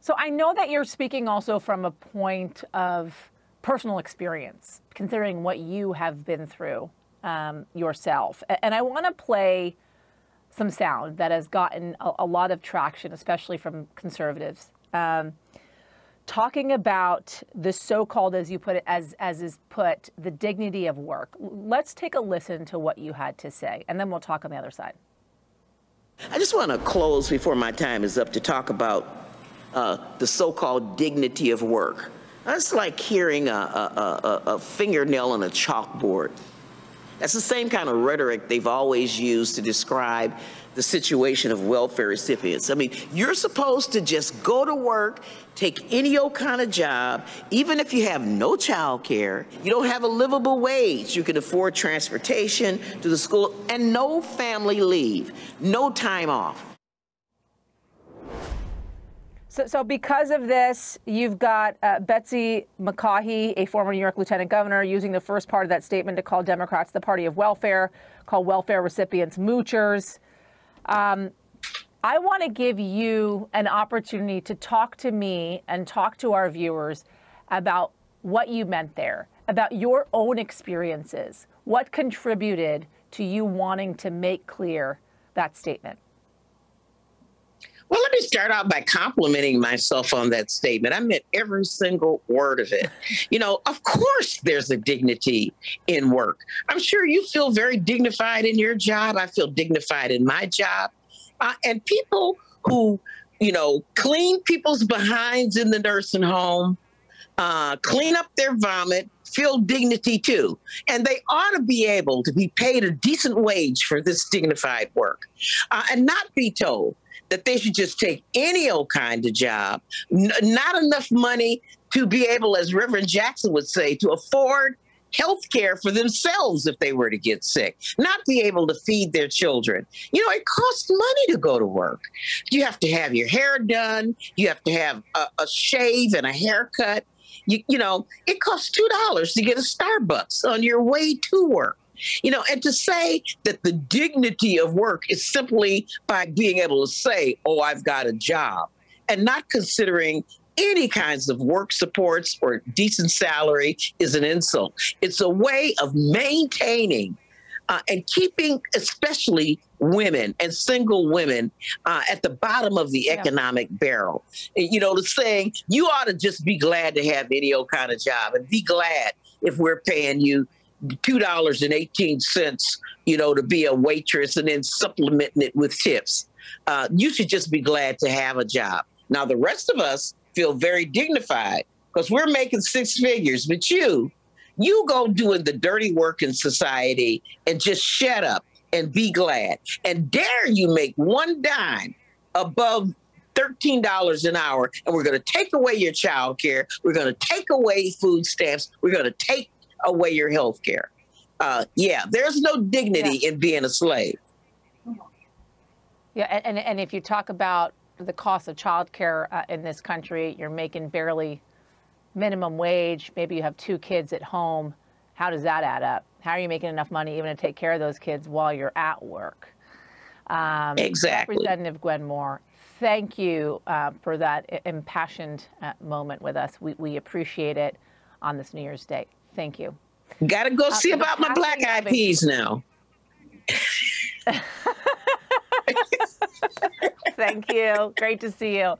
So I know that you're speaking also from a point of personal experience, considering what you have been through yourself. And I want to play some sound that has gotten a lot of traction, especially from conservatives, talking about the so-called, as you put it, as is put, the dignity of work. Let's take a listen to what you had to say, and then we'll talk on the other side. I just want to close before my time is up to talk about the so-called dignity of work. That's like hearing a fingernail on a chalkboard. That's the same kind of rhetoric they've always used to describe the situation of welfare recipients. I mean, you're supposed to just go to work, take any old kind of job, even if you have no child care, you don't have a livable wage, you can afford transportation to the school, and no family leave, no time off. So because of this, you've got Betsy McCaughey, a former New York lieutenant governor, using the first part of that statement to call Democrats the party of welfare, call welfare recipients moochers. I want to give you an opportunity to talk to me and talk to our viewers about what you meant there, about your own experiences, what contributed to you wanting to make clear that statement. Well, let me start out by complimenting myself on that statement. I meant every single word of it. You know, of course there's a dignity in work. I'm sure you feel very dignified in your job. I feel dignified in my job. And people who, you know, clean people's behinds in the nursing home, clean up their vomit, feel dignity too. And they ought to be able to be paid a decent wage for this dignified work and not be told that they should just take any old kind of job, not enough money to be able, as Reverend Jackson would say, to afford health care for themselves if they were to get sick, not be able to feed their children. You know, it costs money to go to work. You have to have your hair done. You have to have a shave and a haircut. You know, it costs $2 to get a Starbucks on your way to work. You know, and to say that the dignity of work is simply by being able to say, oh, I've got a job, and not considering any kinds of work supports or decent salary is an insult. It's a way of maintaining and keeping especially women and single women at the bottom of the economic barrel. You know, to saying you ought to just be glad to have any old kind of job and be glad if we're paying you $2.18, you know, to be a waitress and then supplementing it with tips. You should just be glad to have a job. Now, the rest of us feel very dignified because we're making six figures, but you go doing the dirty work in society and just shut up and be glad. And dare you make one dime above $13 an hour, and we're going to take away your child care. We're going to take away food stamps. We're going to take away your health care. Yeah, there's no dignity in being a slave. Yeah, and if you talk about the cost of child care in this country, you're making barely minimum wage. Maybe you have 2 kids at home. How does that add up? How are you making enough money even to take care of those kids while you're at work? Exactly. Representative Gwen Moore, thank you for that impassioned moment with us. We appreciate it on this New Year's Day. Thank you. Got to go see about my black eyed peas now. Thank you. Great to see you.